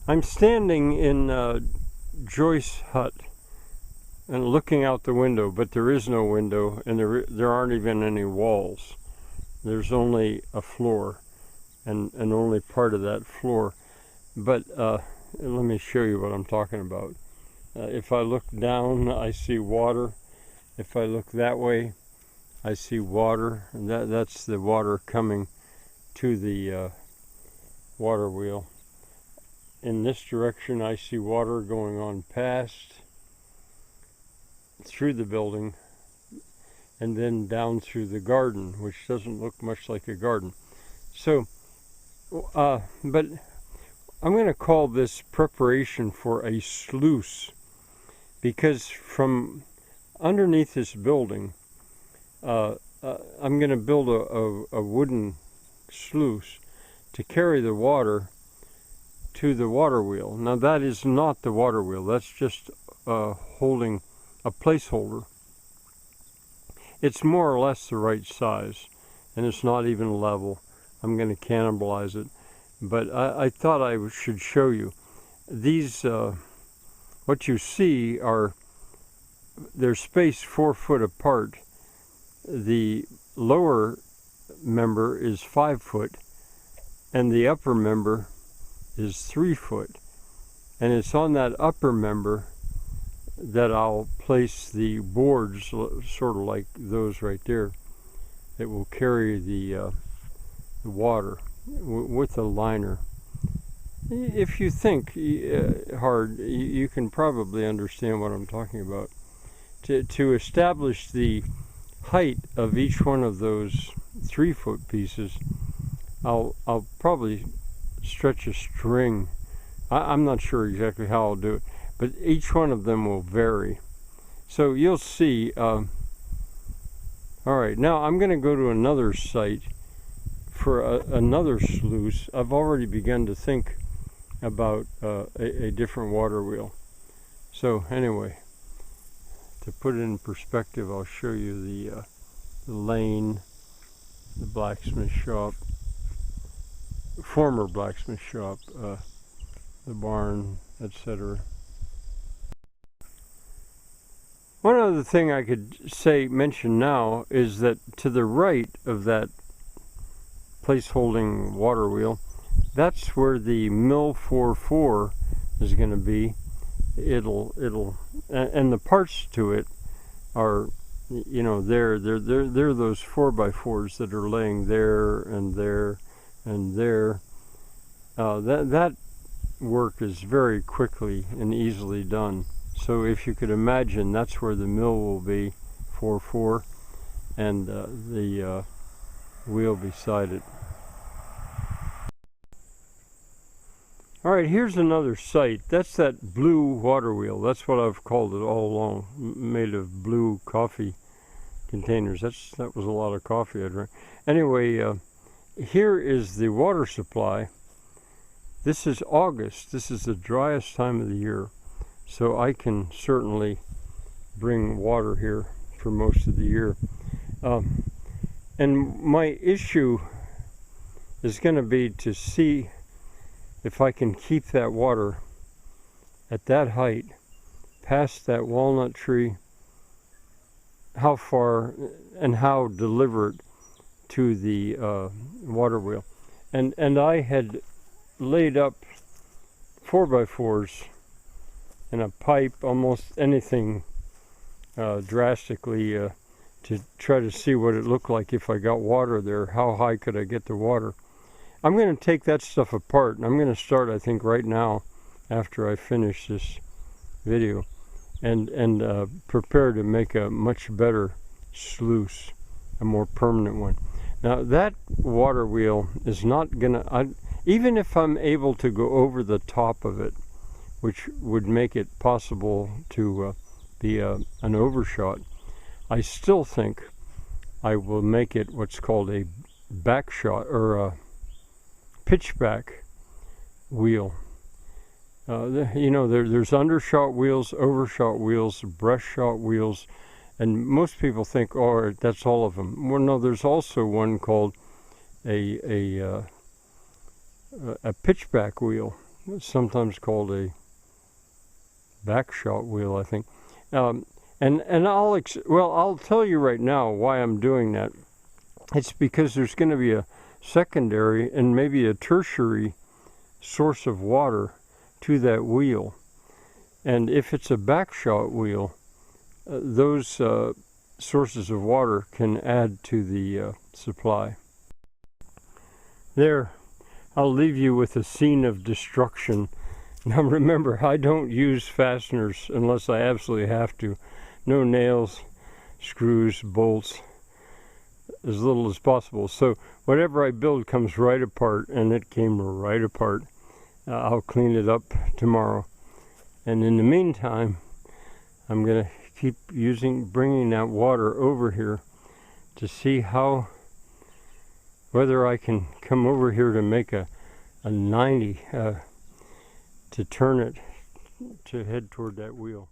I'm standing in Joyce's hut and looking out the window, but there is no window, and there aren't even any walls. There's only a floor, and only part of that floor. But let me show you what I'm talking about. If I look down, I see water. If I look that way, I see water, and that's the water coming to the water wheel. In this direction, I see water going on past, through the building, and then down through the garden, which doesn't look much like a garden. So, but I'm going to call this preparation for a sluice, because from underneath this building, I'm going to build a wooden sluice to carry the water to the water wheel. Now that is not the water wheel, that's just holding a placeholder. It's more or less the right size, and it's not even level. I'm going to cannibalize it, but I thought I should show you. These, what you see are, they're spaced 4 foot apart. The lower member is 5 foot, and the upper member is 3 foot. And it's on that upper member that I'll place the boards, sort of like those right there, that will carry the water with a liner. If you think hard, you can probably understand what I'm talking about. To establish the height of each one of those 3 foot pieces, I'll probably stretch a string. I'm not sure exactly how I'll do it, but each one of them will vary. So you'll see. All right, now I'm going to go to another site for another sluice. I've already begun to think about a different water wheel. So anyway, to put it in perspective, I'll show you the lane, the blacksmith shop, former blacksmith shop, the barn, etc. One other thing I could mention now is that to the right of that place-holding water wheel, that's where the mill 4-4 is going to be. It'll and the parts to it are, you know, they're those 4x4s that are laying there and there and there. That work is very quickly and easily done. So if you could imagine, that's where the mill will be, 4-4, and the wheel beside it. All right, here's another site. That's that blue water wheel. That's what I've called it all along, made of blue coffee containers. That was a lot of coffee I drank. Anyway, here is the water supply. This is August. This is the driest time of the year, so I can certainly bring water here for most of the year. And my issue is going to be to see if I can keep that water at that height, past that walnut tree, how far and how deliver it to the water wheel. And I had laid up 4x4s in a pipe, almost anything drastically, to try to see what it looked like if I got water there. How high could I get the water? I'm going to take that stuff apart, and I'm going to start, I think, right now after I finish this video, and prepare to make a much better sluice, a more permanent one. Now that water wheel is not going to, even if I'm able to go over the top of it, which would make it possible to be an overshot, I still think I will make it what's called a back shot, or a pitchback wheel. You know, there's undershot wheels, overshot wheels, brush shot wheels, and most people think, oh, that's all of them. Well, no, there's also one called a pitchback wheel. sometimes called a backshot wheel, I think. And I'll tell you right now why I'm doing that. It's because there's going to be a secondary and maybe a tertiary source of water to that wheel. And if it's a backshot wheel, those sources of water can add to the supply. There, I'll leave you with a scene of destruction. Now remember, I don't use fasteners unless I absolutely have to. No nails, screws, bolts, as little as possible. So whatever I build comes right apart, and it came right apart. I'll clean it up tomorrow. And in the meantime, I'm going to keep bringing that water over here to see whether I can come over here to make a 90 to turn it to head toward that wheel.